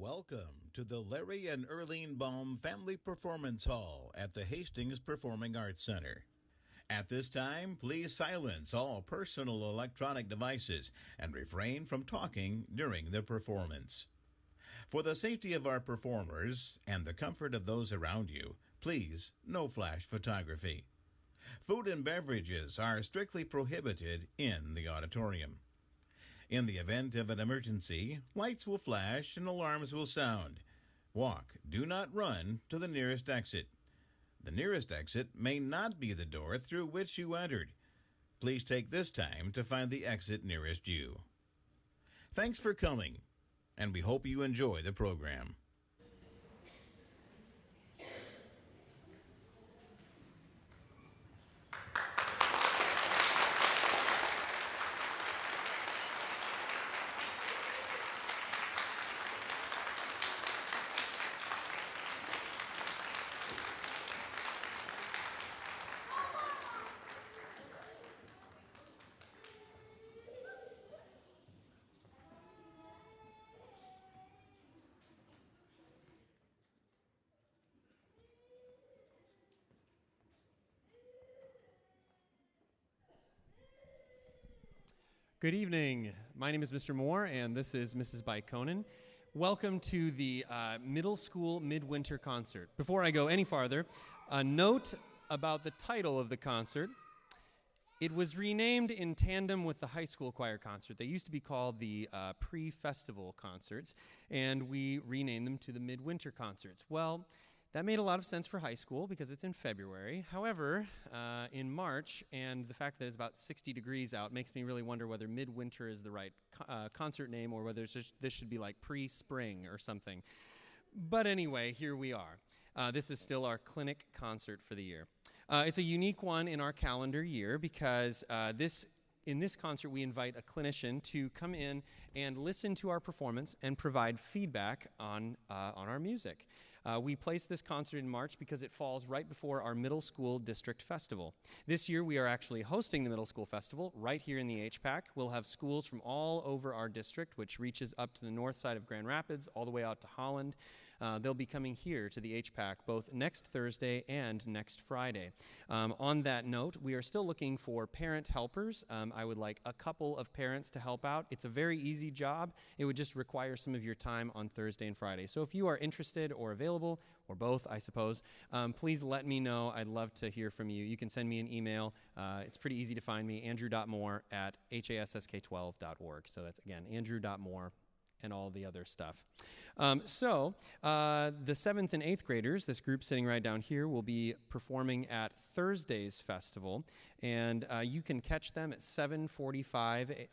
Welcome to the Larry and Earlene Baum Family Performance Hall at the Hastings Performing Arts Center. At this time, please silence all personal electronic devices and refrain from talking during the performance. For the safety of our performers and the comfort of those around you, please, no flash photography. Food and beverages are strictly prohibited in the auditorium. In the event of an emergency, lights will flash and alarms will sound. Walk, do not run, to the nearest exit. The nearest exit may not be the door through which you entered. Please take this time to find the exit nearest you. Thanks for coming, and we hope you enjoy the program. Good evening. My name is Mr. Moore, and this is Mrs. Bykonen. Welcome to the Middle School Midwinter Concert. Before I go any farther, a note about the title of the concert. It was renamed in tandem with the high school choir concert. They used to be called the pre-festival concerts, and we renamed them to the Midwinter Concerts. Well, that made a lot of sense for high school because it's in February. However, in March, and the fact that it's about 60 degrees out makes me really wonder whether midwinter is the right concert name or whether this should be like pre-spring or something. But anyway, here we are. This is still our clinic concert for the year. It's a unique one in our calendar year because in this concert, we invite a clinician to come in and listen to our performance and provide feedback on our music. We placed this concert in March because it falls right before our middle school district festival. This year, we are actually hosting the middle school festival right here in the HPAC. We'll have schools from all over our district, which reaches up to the north side of Grand Rapids, all the way out to Holland. They'll be coming here to the HPAC both next Thursday and next Friday. On that note, we are still looking for parent helpers. I would like a couple of parents to help out. It's a very easy job. It would just require some of your time on Thursday and Friday. So if you are interested or available, or both, I suppose, please let me know. I'd love to hear from you. You can send me an email. It's pretty easy to find me, andrew.moore@hask12.org. So that's, again, andrew.moore and all the other stuff. The 7th and 8th graders, this group sitting right down here, will be performing at Thursday's festival, and you can catch them at 7:45.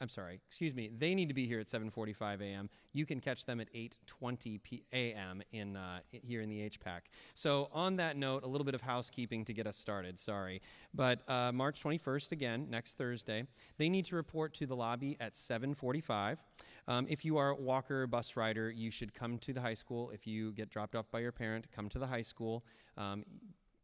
They need to be here at 7:45 a.m. You can catch them at 8:20 a.m. here in the HPAC. So on that note, a little bit of housekeeping to get us started, sorry. But March 21st, again, next Thursday, they need to report to the lobby at 7:45. If you are a walker, bus rider, you should come to the high school. If you get dropped off by your parent, come to the high school.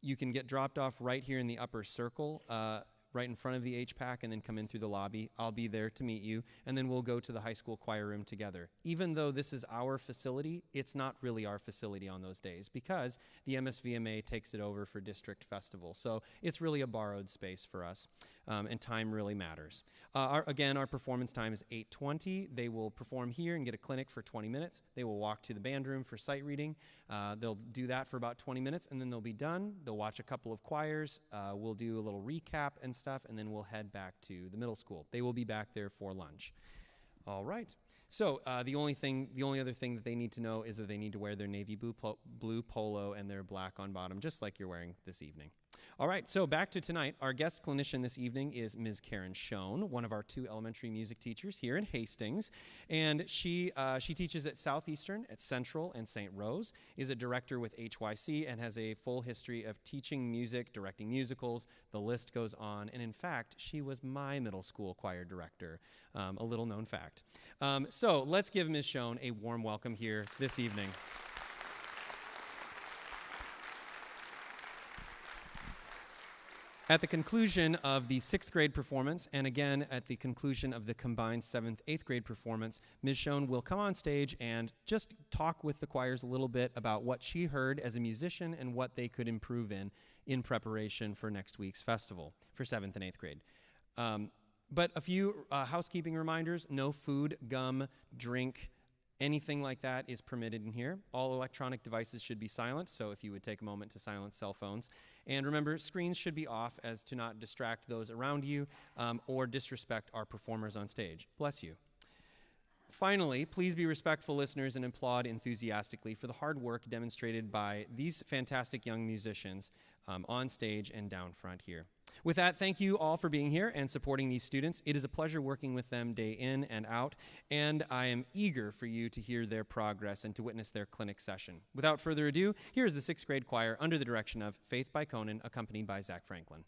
You can get dropped off right here in the upper circle, right in front of the HPAC, and then come in through the lobby. I'll be there to meet you, and then we'll go to the high school choir room together. Even though this is our facility, it's not really our facility on those days because the MSVMA takes it over for district festival. So it's really a borrowed space for us, and time really matters. Again, our performance time is 8:20. They will perform here and get a clinic for 20 minutes. They will walk to the band room for sight reading. They'll do that for about 20 minutes, and then they'll be done. They'll watch a couple of choirs. We'll do a little recap and stuff, and then we'll head back to the middle school. They will be back there for lunch. All right. So the only other thing that they need to know is that they need to wear their navy blue polo and their black on bottom, just like you're wearing this evening. All right, so back to tonight. Our guest clinician this evening is Ms. Karen Schoen, one of our 2 elementary music teachers here in Hastings. And she teaches at Southeastern, at Central, and St. Rose, is a director with HYC, and has a full history of teaching music, directing musicals. The list goes on. And in fact, she was my middle school choir director, a little known fact. So let's give Ms. Schoen a warm welcome here this evening. At the conclusion of the 6th grade performance, and again at the conclusion of the combined 7th, 8th grade performance, Ms. Schoen will come on stage and just talk with the choirs a little bit about what she heard as a musician and what they could improve in preparation for next week's festival for 7th and 8th grade. But a few housekeeping reminders: no food, gum, drink, anything like that is permitted in here. All electronic devices should be silent, so if you would take a moment to silence cell phones. And remember, screens should be off as to not distract those around you or disrespect our performers on stage. Bless you. Finally, please be respectful listeners and applaud enthusiastically for the hard work demonstrated by these fantastic young musicians on stage and down front here. With that, thank you all for being here and supporting these students. It is a pleasure working with them day in and out, and I am eager for you to hear their progress and to witness their clinic session. Without further ado, here is the 6th grade choir under the direction of Faith by Conan, accompanied by Zach Franklin.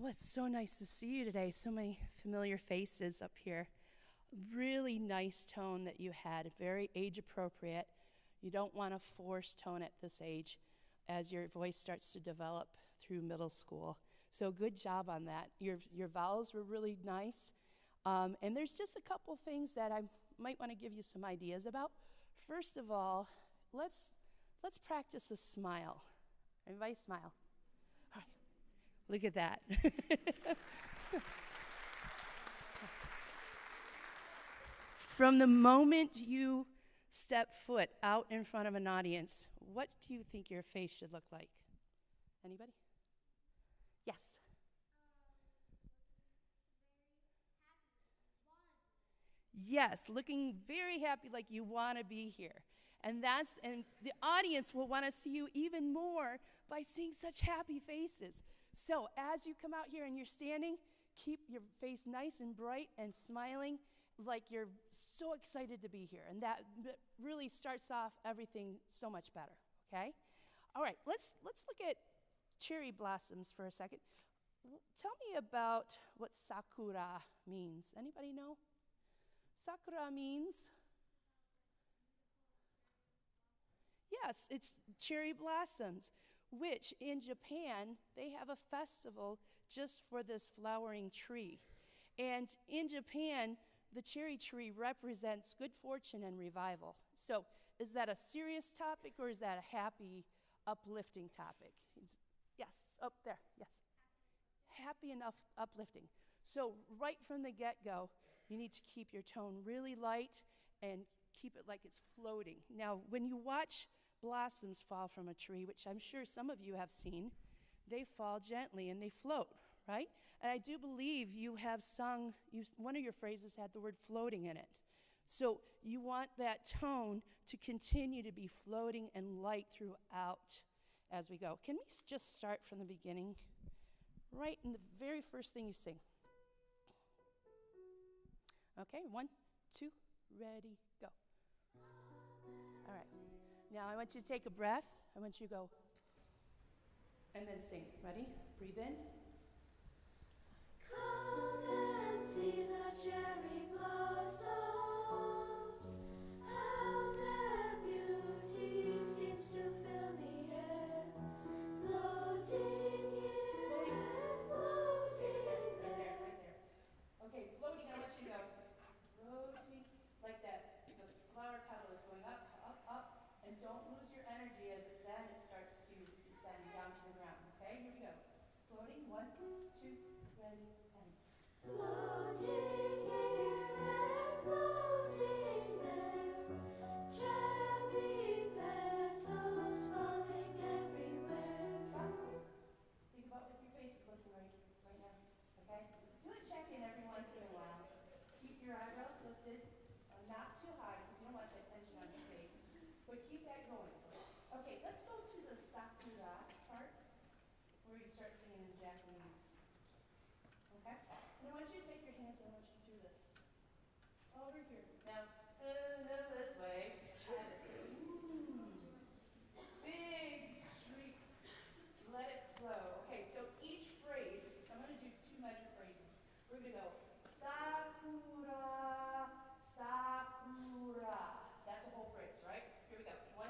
Well, it's so nice to see you today. So many familiar faces up here. Really nice tone that you had, very age appropriate. You don't want a forced tone at this age as your voice starts to develop through middle school. So good job on that. Your vowels were really nice. And there's just a couple things that I might want to give you some ideas about. First of all, let's practice a smile. Everybody smile. All right. Look at that. From the moment you step foot out in front of an audience, what do you think your face should look like? Anybody? Yes. Yes, looking very happy, like you want to be here. And the audience will want to see you even more by seeing such happy faces. So as you come out here and you're standing, keep your face nice and bright and smiling like you're so excited to be here. And that really starts off everything so much better, okay? All right, let's look at cherry blossoms for a second. Tell me about what sakura means. Anybody know? Sakura means? Yes, it's cherry blossoms, which in Japan, they have a festival just for this flowering tree. And in Japan, the cherry tree represents good fortune and revival. So is that a serious topic or is that a happy, uplifting topic? Yes, up there, yes. Happy and uplifting. So right from the get-go, you need to keep your tone really light and keep it like it's floating. Now, when you watch blossoms fall from a tree, which I'm sure some of you have seen, they fall gently and they float, right? And I do believe you have sung, one of your phrases had the word floating in it. So you want that tone to continue to be floating and light throughout as we go. Can we just start from the beginning? Right in the very first thing you sing. Okay, 1, 2, ready, go. All right. Now I want you to take a breath. I want you to go and then sing. Ready? Breathe in. Come and see the cherry blossoms, how their beauty seems to fill the air, floating here and floating there. Right there. Okay, floating, I want you to go. Floating like that. The flower petal is going up, up, up, and don't lose your energy as then it starts to descend down to the ground. Okay, here we go. Floating, 1, 2, ready, and Floating here and floating there, cherry petals falling everywhere. stop. Think about what your face is looking like right now. Okay? Do a check-in every once in a while. Keep your eyebrows lifted, not too high because you don't want that tension on your face. But keep that going. Okay, let's go to the sakura part where you start singing in Japanese. Okay? And I want you to take your hands and I want you to do this. Over here. Now, this way. Try this. Big streaks. Let it flow. Okay, so each phrase, I'm going to do 2 measure phrases. We're going to go sakura, sakura. That's a whole phrase, right? Here we go. 1.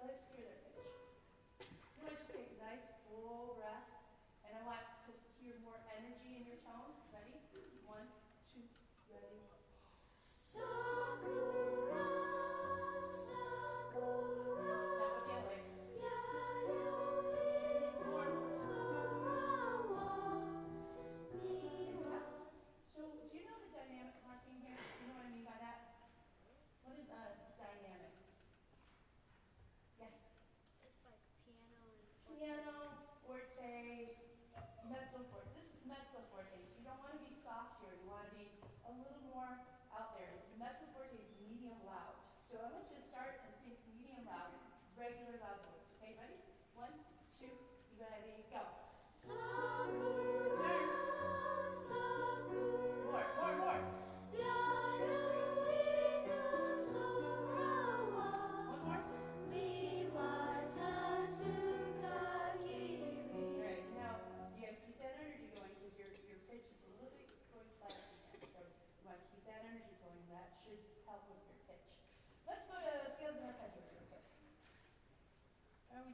Let's hear that pitch. I want you to take a nice full breath, and I want to hear more energy in your tone. Ready? 1, 2, ready. Sakura, sakura, Now go the other way. yayoi no sora wa miwa. So, do you know the dynamic marking here? Do you know what I mean by that? What is dynamics? Yes. It's like piano and Piano, forte, mezzo forte. This is mezzo forte, so you don't want to be soft here. You want to be a little more out there. It's mezzo forte is medium loud. So I want you to start and think medium loud, regular loud voice. Okay, ready? 1, 2, ready, go. sakura, sakura, More. yayoi no sora wa One more. miwa tasukagiri. Great. Now, you gotta keep that energy going.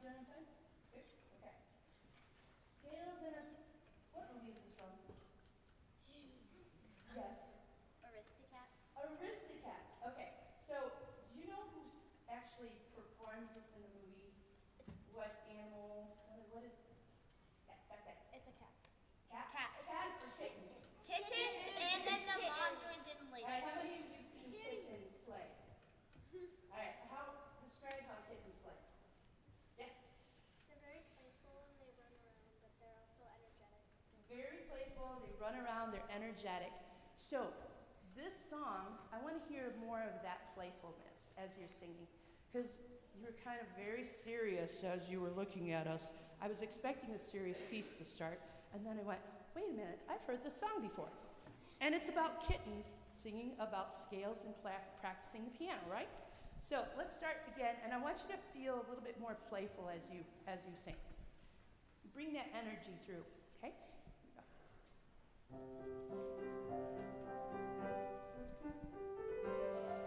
done in time? Good. Okay. Scales in a, what movie is this from? Yes. Aristocats. Aristocats. Okay. So, do you know who actually performs this in the movie? What animal? What is it? Yes, back there. It's a cat. Cat? Cats. Cats or kittens? Kittens, and then the mom joins in All later. right, how many of you have seen kittens play? All right, describe how kittens play. Yes? They're very playful and they run around, but they're also energetic. Very playful, they run around, they're energetic. So, this song, I want to hear more of that playfulness as you're singing, because you were kind of very serious as you were looking at us. I was expecting a serious piece to start, and then I went, wait a minute, I've heard this song before. And it's about kittens singing about scales and practicing the piano, right? So let's start again, and I want you to feel a little bit more playful as you sing. Bring that energy through, okay?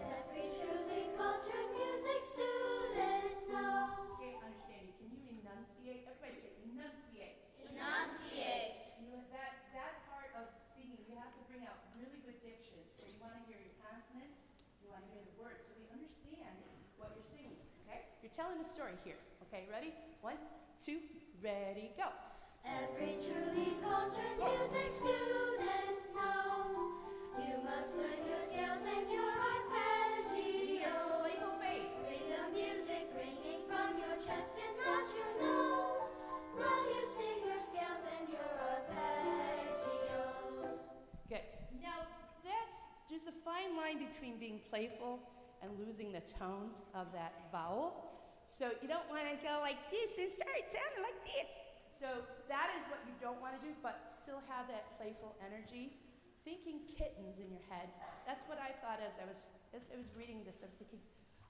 Every truly cultured music student knows. Okay, understanding. Can you enunciate? Everybody say enunciate. Enunciate. You know, that part of singing, you have to bring out really good diction. So you want to hear your consonants, you want to hear the words, so we understand what you're singing, okay? You're telling a story here, okay? Ready? 1, 2, ready, go. Every truly cultured music student knows you must learn your scales and your arpeggios. Playful face. Bring the music ringing from your chest and not your nose, while you sing your scales and your arpeggios. Good. Now, there's a fine line between being playful and losing the tone of that vowel. So you don't want to go like this and start sounding like this. So that is what you don't want to do, but still have that playful energy. Thinking kittens in your head. That's what I thought as I was reading this. I was thinking,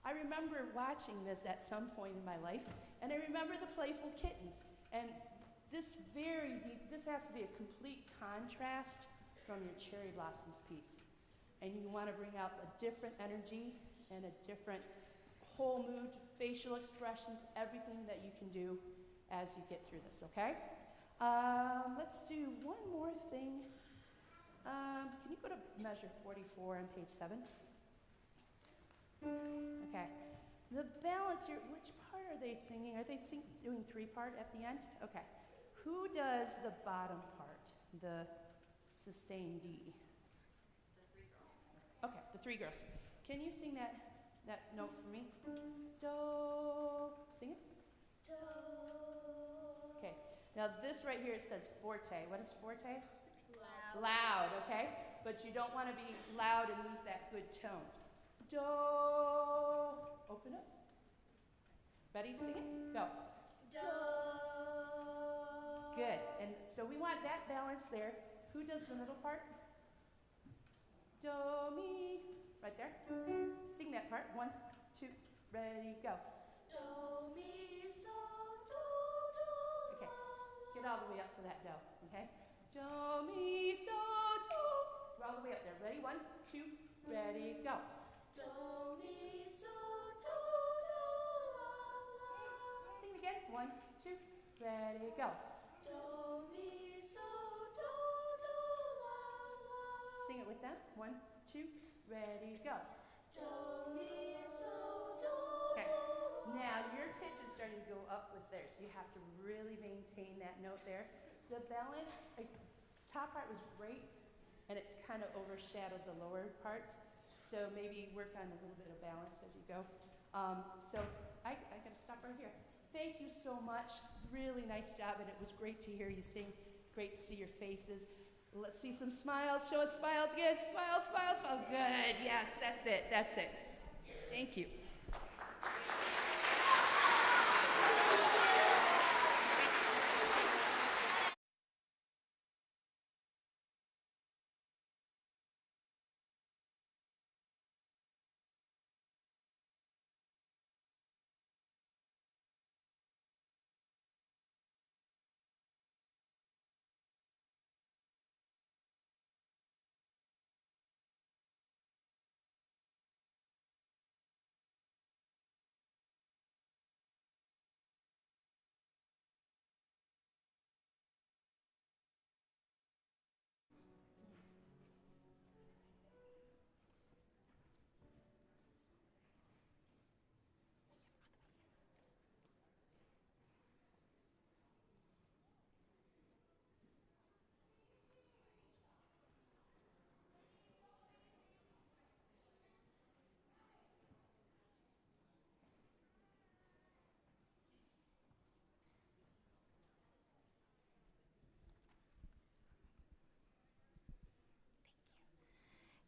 I remember watching this at some point in my life, and I remember the playful kittens. And this has to be a complete contrast from your cherry blossoms piece. And you want to bring out a different energy and a different whole mood, facial expressions, everything that you can do as you get through this, okay? Let's do one more thing. Can you go to measure 44 on page 7? Okay. The balance here, which part are they singing? Are they doing 3-part at the end? Okay. Who does the bottom part, the sustained D? The 3 girls. Okay, the 3 girls. Can you sing that note for me? Do. Sing it. Do. Okay. Now this right here, it says forte. What is forte? Loud. Loud, okay? But you don't want to be loud and lose that good tone. Do. Open up. Ready? Sing it. Go. Do. Good. And so we want that balance there. Who does the middle part? Do, mi. Right there. Sing that part. 1, 2, ready, go. Do, mi, so, do, do. Okay. Get all the way up to that do, okay? Do, mi, so, do. We're all the way up there. Ready? 1, 2, ready, go. Do, mi, so, do, do, la, la. Sing it again. 1, 2, ready, go. Do, mi, so, do, do, la, la. Sing it with them. 1, 2, ready, go. Do, mi, so, do, Okay. do, la, Now your pitch is starting to go up with theirs. So you have to really maintain that note there. The balance, top part was great, and it kind of overshadowed the lower parts. So maybe work on a little bit of balance as you go. So I got to stop right here. Thank you so much. Really nice job, and it was great to hear you sing. Great to see your faces. Let's see some smiles. Show us smiles again. Smile, smile, smile. Good. Yes, that's it. That's it. Thank you.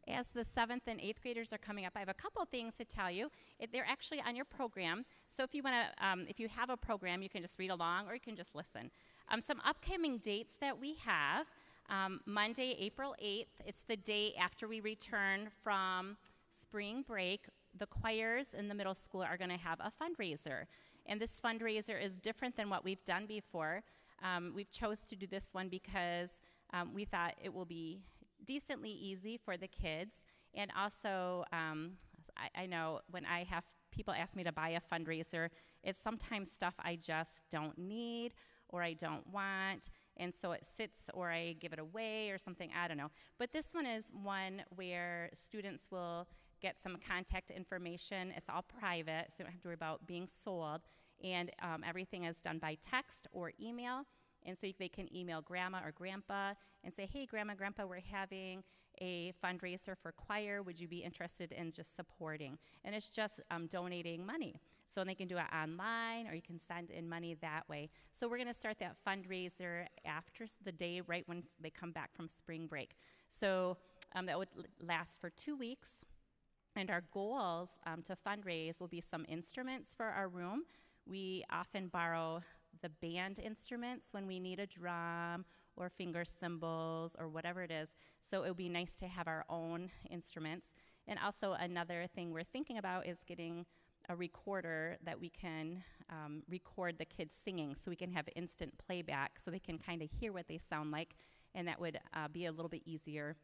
as the 7th and 8th graders are coming up, I have a couple things to tell you. They're actually on your program. So if you want to, if you have a program, you can just read along or you can just listen. Some upcoming dates that we have. Monday, April 8th, it's the day after we return from spring break. The choirs in the middle school are going to have a fundraiser. And this fundraiser is different than what we've done before. We've chose to do this one because we thought it will be decently easy for the kids. And also, I know when I have people ask me to buy a fundraiser, it's sometimes stuff I just don't need or I don't want. And so it sits or I give it away or something, I don't know. But this one is one where students will get some contact information. It's all private, so you don't have to worry about being sold. And everything is done by text or email. And so they can email grandma or grandpa and say, hey, grandma, grandpa, we're having a fundraiser for choir. Would you be interested in just supporting? And it's just donating money. So they can do it online or you can send in money that way. So we're going to start that fundraiser after the day right when they come back from spring break. So that would last for 2 weeks. And our goals to fundraise will be some instruments for our room. We often borrow the band instruments when we need a drum or finger cymbals or whatever it is. So it would be nice to have our own instruments. And also another thing we're thinking about is getting a recorder that we can record the kids singing so we can have instant playback so they can kind of hear what they sound like, and that would be a little bit easier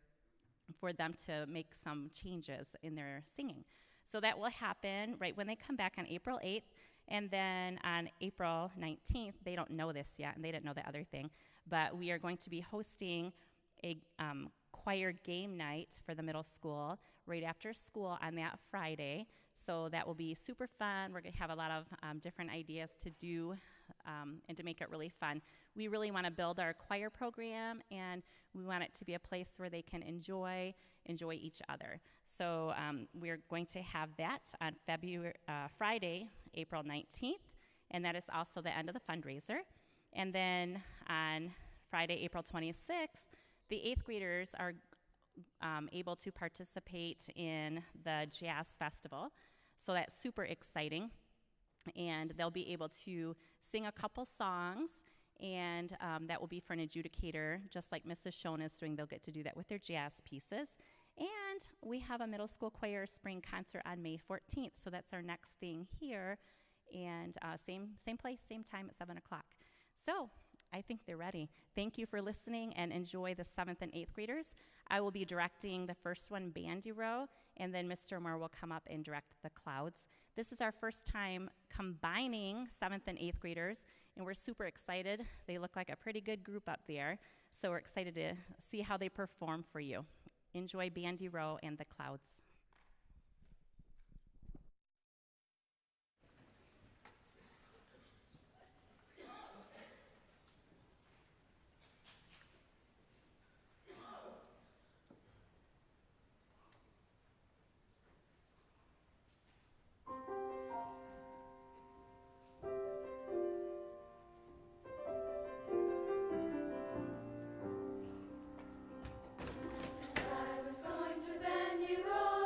for them to make some changes in their singing. So that will happen right when they come back on April 8th, and then on April 19th, they don't know this yet, and they didn't know the other thing, but we are going to be hosting a choir game night for the middle school right after school on that Friday. So that will be super fun. We're going to have a lot of different ideas to do and to make it really fun. We really want to build our choir program, and we want it to be a place where they can enjoy each other. So we're going to have that on Friday, April 19th, and that is also the end of the fundraiser. And then on Friday, April 26th, the 8th graders are able to participate in the Jazz Festival. So that's super exciting. And they'll be able to sing a couple songs, and that will be for an adjudicator, just like Mrs. Schoen is doing. They'll get to do that with their jazz pieces. And we have a middle school choir spring concert on May 14th. So that's our next thing here. And same place, same time at 7 o'clock. So I think they're ready. Thank you for listening, and enjoy the 7th and 8th graders. I will be directing the first one, Bandy Row, and then Mr. Moore will come up and direct the Clouds. This is our first time combining 7th and 8th graders, and we're super excited. They look like a pretty good group up there, so we're excited to see how they perform for you. Enjoy Bandy Row and the Clouds. I was going to Bandy Row.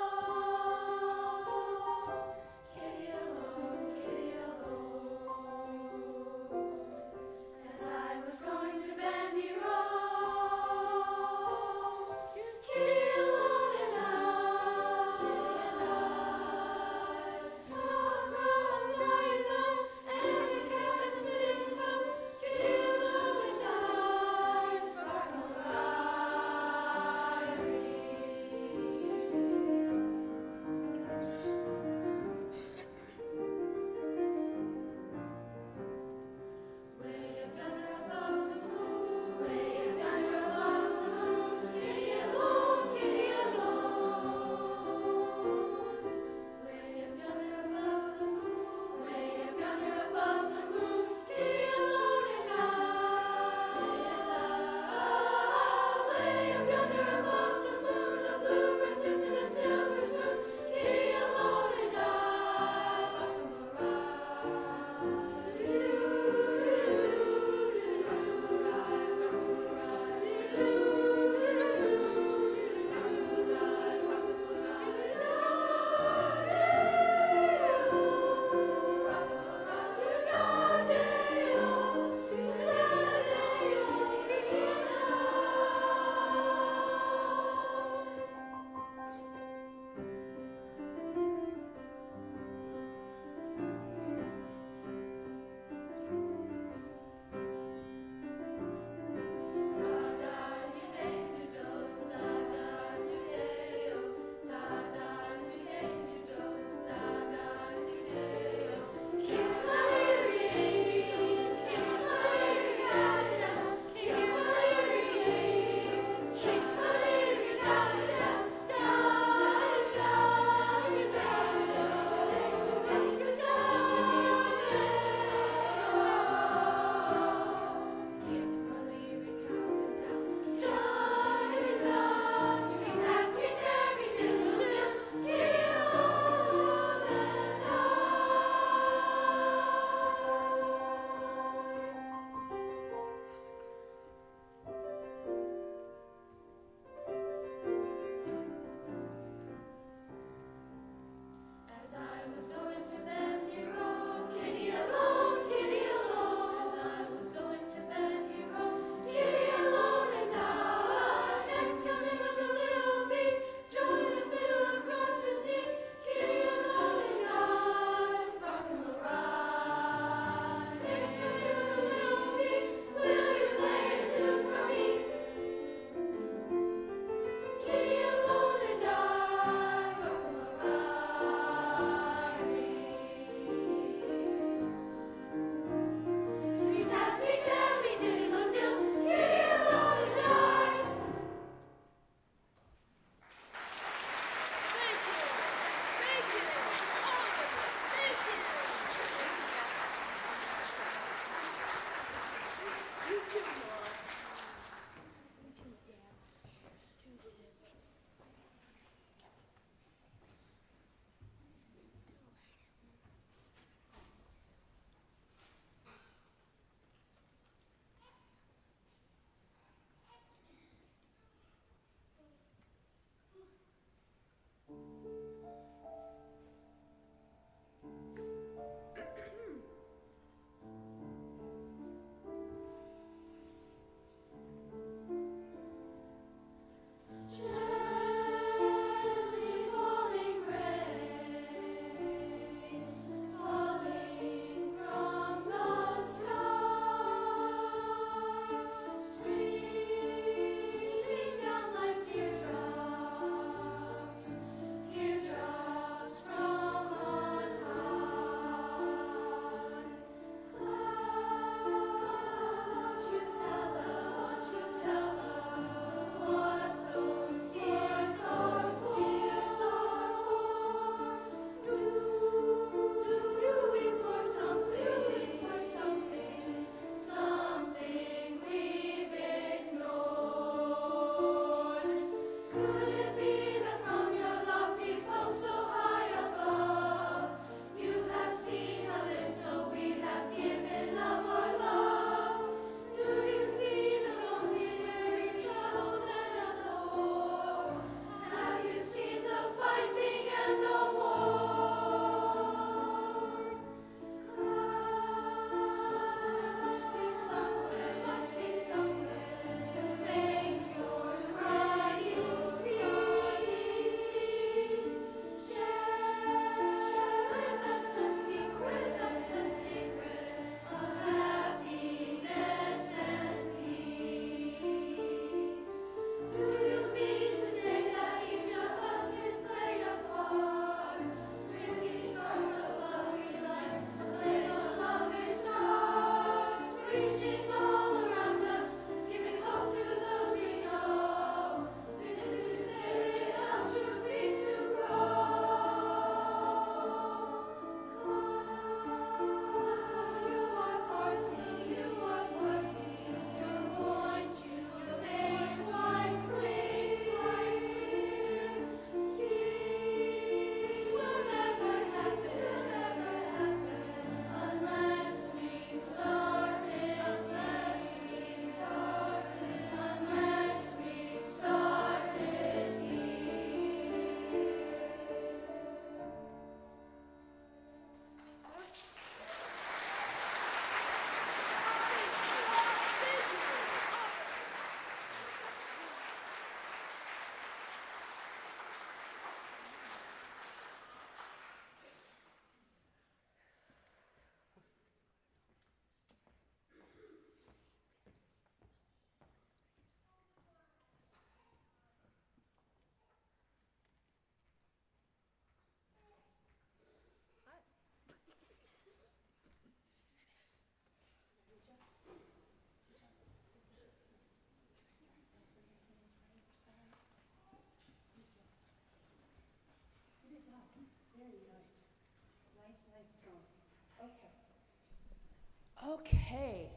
Okay.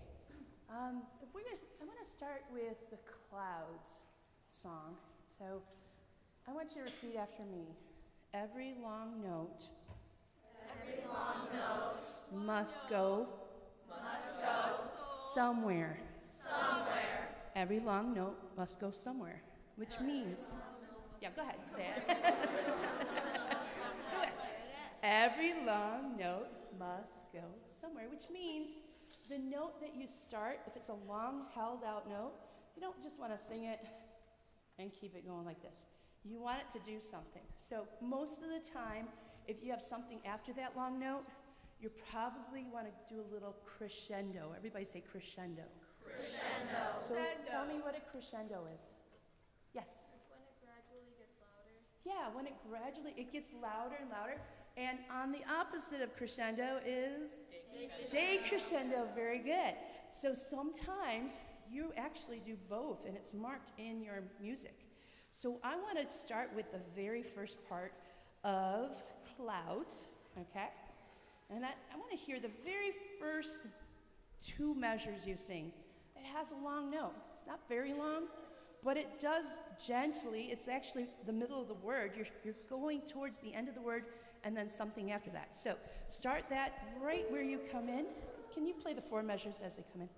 I want to start with the Clouds song. So I want you to repeat after me. Every long note. Every long note Must go. Somewhere. Every long note must go somewhere, which means. Yeah, go ahead. Say it. Do it. Every long note must go somewhere, which means the note that you start, if it's a long held out note, you don't just want to sing it and keep it going like this. You want it to do something. So most of the time, if you have something after that long note, you probably want to do a little crescendo. Everybody say crescendo. crescendo. So tell me what a crescendo is. Yes? It's when it gradually gets louder. Yeah, when it gets louder and louder. And on the opposite of crescendo is decrescendo. Very good. So sometimes you actually do both, and it's marked in your music. So I want to start with the very first part of Clouds, okay? And I want to hear the very first two measures you sing. It has a long note. It's not very long, but it does gently. It's actually the middle of the word. You're going towards the end of the word and then something after that. So start that right where you come in. Can you play the four measures as they come in?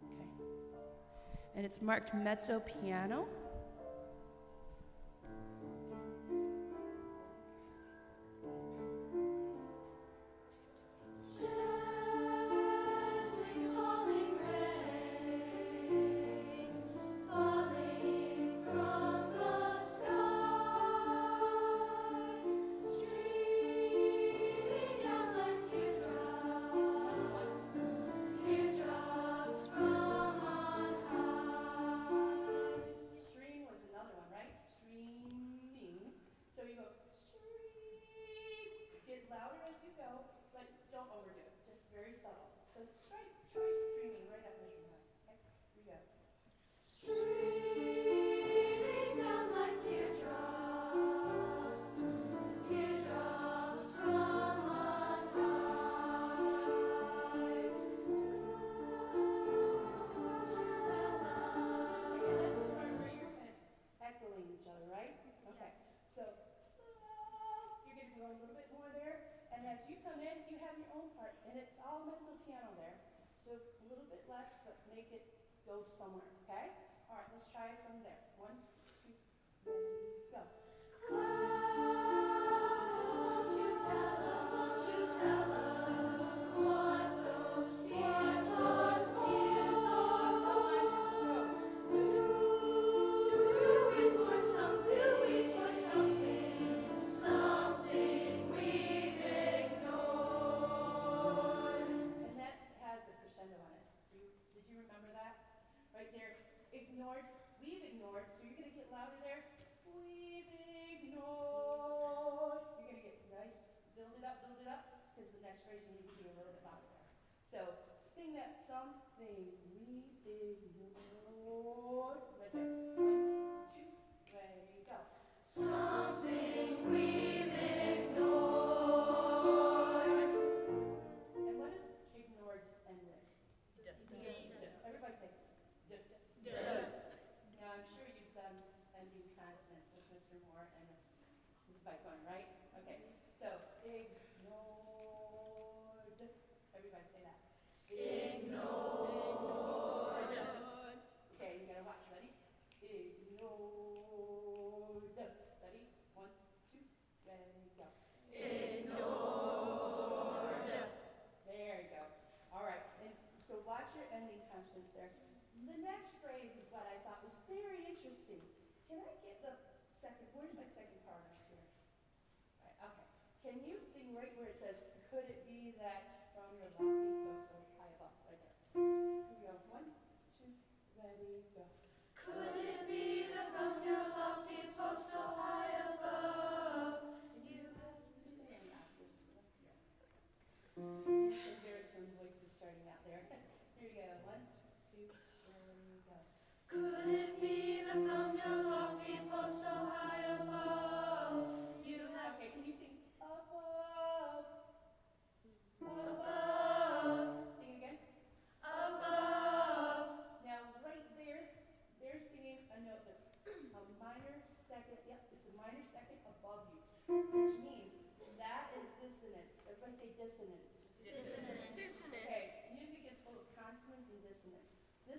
Okay. And it's marked mezzo piano. Somewhere, okay? All right, let's try it from there. 1, 2, ready, go. Won't you tell us what those tears are for? Doing for something we've ignored. And that has a crescendo on it. Did you remember that? Right there, ignored, we've ignored, so you're going to get louder there. We've ignored. You're going to get nice, build it up, because the next phrase you need to be a little bit louder there. So sing that something we ignored. Right there. 1, 2, ready, go. Something we've ignored. And what does ignored end with? Everybody say. Now, I'm sure you've done ending consonants with Mr. Moore, and this is by phone, right? Okay, so ignored. Everybody say that. Ignored. Okay, you gotta watch. Ready? Ignored. Ready? 1, 2, ready, go. Ignored. There you go. All right, and so watch your ending consonants there. The next phrase is what I thought was very interesting. Can I get the second, where's my second partners here? All right, okay. Can you sing right where it says, could it be that from your lofty post so high above, right there? Here we go, 1, 2, ready, go. Could it be that from your lofty post so high above you have Some baritone voices starting out there. Here we go, 1, 2, ready, go. Could it be that from your lofty post so high above you have Okay, can you sing above? above? Sing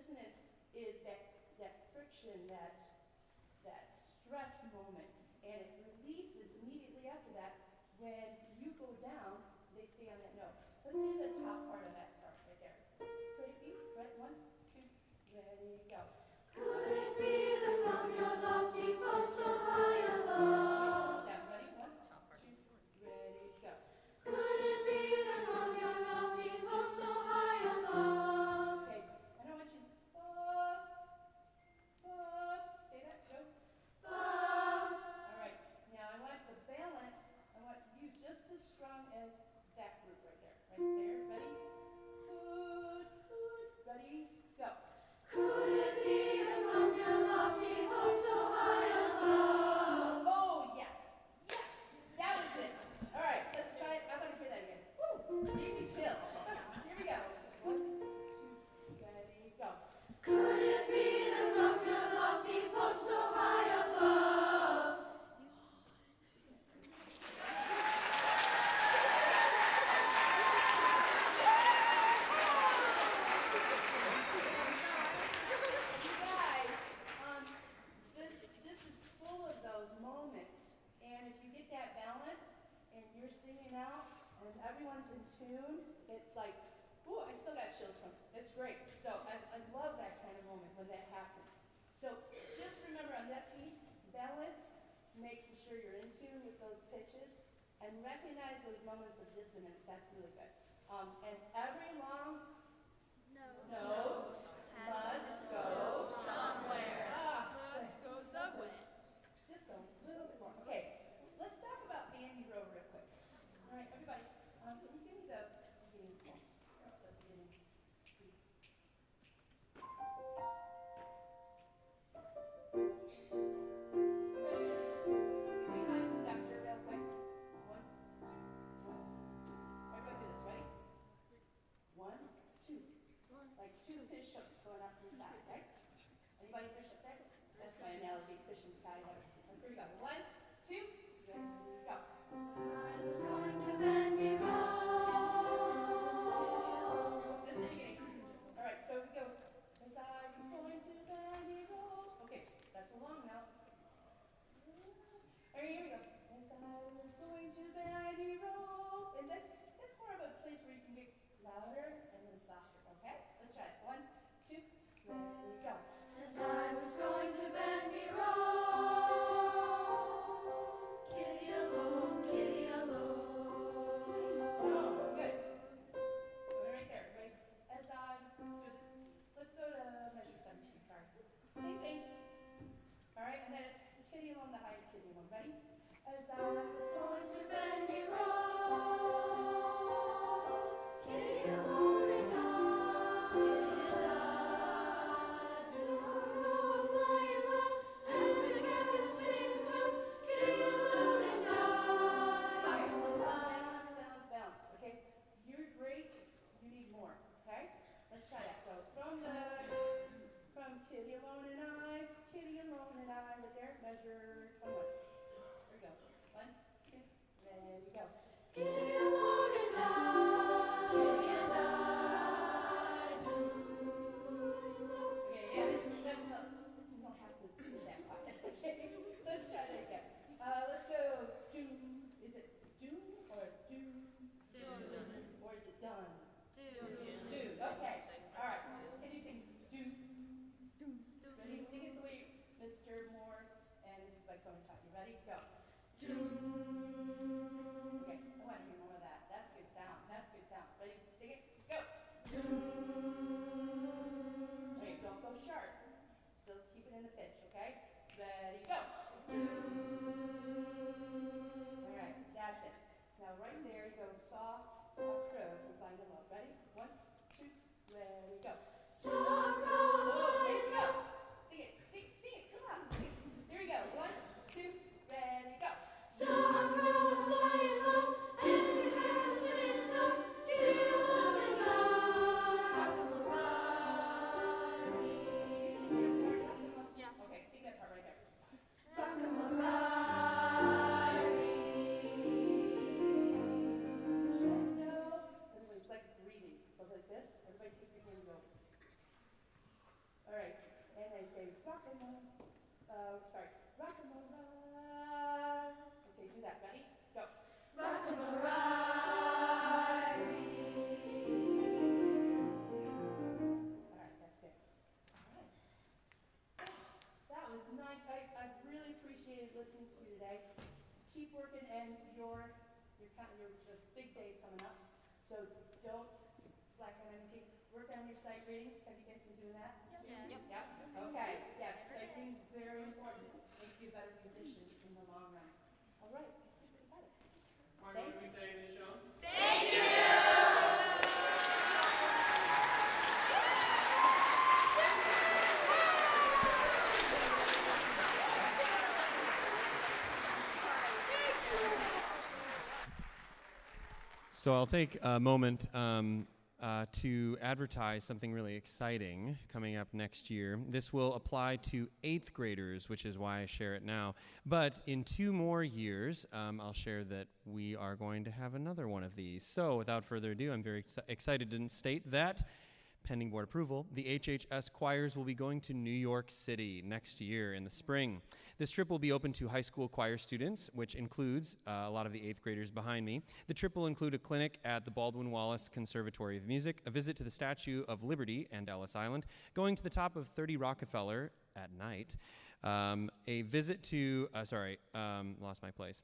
dissonance is that friction, that stress moment, and it releases immediately after that. When you go down, they stay on that note. Let's hear the top part of that part right there. Ready, beat? Right, 1, 2, ready, go. Could it be that from your lofty post so high above? Down, ready, 1, 2, ready, go. Could it be that from your lofty post so high above? Okay, and I want you say that, go. All right, now I want the balance. I want you just as strong as that group right there. Right there, ready? Ready, go. Could it be that from your lofty post so high above? Oh, yes, yes, that was it. All right, let's try it. I want to hear that again. Woo, give me chills. Here we go. 1, 2, ready, go. Could it be that from your lofty post so high above? You guys, this is full of those moments, and if you get that balance and you're singing out and everyone's in tune, it's like, ooh, I still got chills from it. It's great. So I love that kind of moment when that happens. So just remember on that piece, balance, making sure you're in tune with those pitches, and recognize those moments of dissonance. That's really good. And every long note must go somewhere. Let's go somewhere. Just a little bit more. Okay, let's talk about Bandy Row real quick. All right, everybody, can you give me the beginning pulse? That's the beginning. Give me my conductor real quick. 1, 2, 1, 2. Everybody do this, ready? 1, 2. Like 2 fish hooks going up to the side, right? Anybody fish up there? That's my analogy, fish in the side. Here we go. 1, 2, ready, go. I was going to Bandy Row. This is the beginning. All right, so we go. As I was going to Bandy Row. Okay, that's a long note. All right, here we go. As I was going to Bandy Row. And that's more of a place where you can get louder and then softer, okay? Let's try it. 1, 2, ready, go. As I was going to Bandy Row. Kitty alone, kitty alone. Oh, good. Right there, right? As I was let's go to measure 17, sorry. Same thing. All right, and then it's kitty alone, the higher kitty alone. Ready? As I was going to Bandy Row. Kitty alone and I. To a row of flying low. And the cat can sing too. Kitty alone and I. balance, okay? You're great, you need more, okay? Let's try that. So from kitty alone and I, right there, measure 21. There we go. 1, 2, ready, go. Kitty alone and I. Kitty and I do. Okay, yeah, that's not, you don't have to do that quiet, okay? Let's try that again. Let's go do, is it do or do? Or is it done? Do, okay. All right, can you sing do? Ready? Sing it the way Mr. Moore and Mrs. Bicone taught you. Ready? Go. Okay, I want to hear more of that. That's good sound. Ready? Sing it. Go. Wait, don't go sharp. Still keep it in the pitch, okay? Ready? Go. All right, that's it. Now right there, you go soft up through and find the low. Ready? 1, 2, ready, go. So I Oh, there you go. Sing it. Come on, sing it. Here we go. 1, 2, ready, go. So I grow flying low, and the cat can sing too. Kitty alone and I. Yeah. Okay, sing that part right there. Rock 'em a ride. All right, and then say rock-a-mola, rock-a-mola. Okay, do that. Ready? Go. Rock-a-mola. All right, that's good. All right. That was nice. I really appreciated listening to you today. Keep working, and your the big day is coming up, so don't slack on anything. Work on your sight reading. Have you guys been doing that? Yep. Okay. Yeah, sight reading is very important. Makes you a better musician in the long run. All right. Mark, what did we say in this show? So I'll take a moment to advertise something really exciting coming up next year. This will apply to 8th graders, which is why I share it now. But in 2 more years, I'll share that we are going to have another one of these. So without further ado, I'm very excited to state that, pending board approval, the HHS choirs will be going to New York City next year in the spring. This trip will be open to high school choir students, which includes a lot of the 8th graders behind me. The trip will include a clinic at the Baldwin Wallace Conservatory of Music, a visit to the Statue of Liberty and Ellis Island, going to the top of 30 Rockefeller at night, a visit to, lost my place.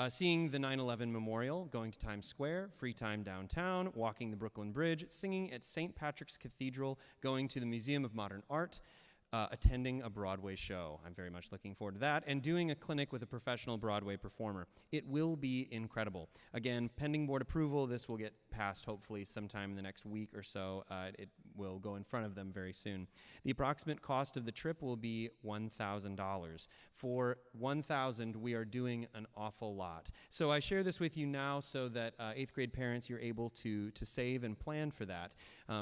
Seeing the 9/11 Memorial, going to Times Square, free time downtown, walking the Brooklyn Bridge, singing at St. Patrick's Cathedral, going to the Museum of Modern Art, attending a Broadway show. I'm very much looking forward to that, and doing a clinic with a professional Broadway performer. It will be incredible. Again, pending board approval, this will get passed hopefully sometime in the next week or so. It will go in front of them very soon. The approximate cost of the trip will be $1,000. For $1,000, we are doing an awful lot. So I share this with you now so that 8th grade parents, you're able to save and plan for that.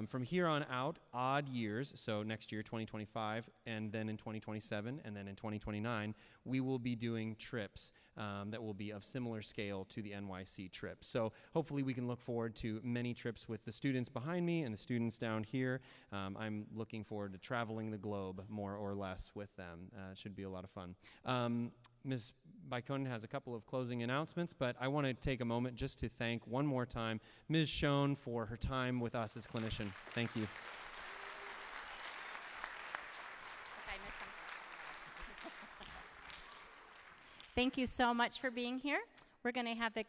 From here on out, odd years, so next year, 2025, and then in 2027, and then in 2029, we will be doing trips that will be of similar scale to the NYC trip. So hopefully we can look forward to many trips with the students behind me and the students down here. I'm looking forward to traveling the globe more or less with them. It should be a lot of fun. Ms. Bykonen has a couple of closing announcements, but I want to take a moment just to thank one more time Ms. Schoen for her time with us as clinician. Thank you. Thank you so much for being here. We're going to have the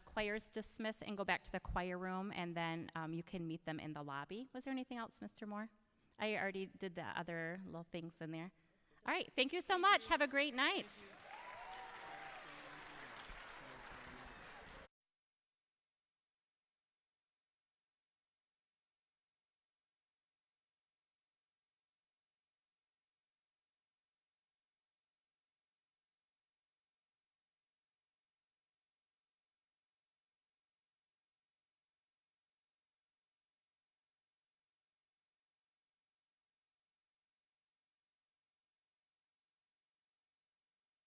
choirs dismiss and go back to the choir room, and then you can meet them in the lobby. Was there anything else, Mr. Moore? I already did the other little things in there. All right, thank you so much. Have a great night.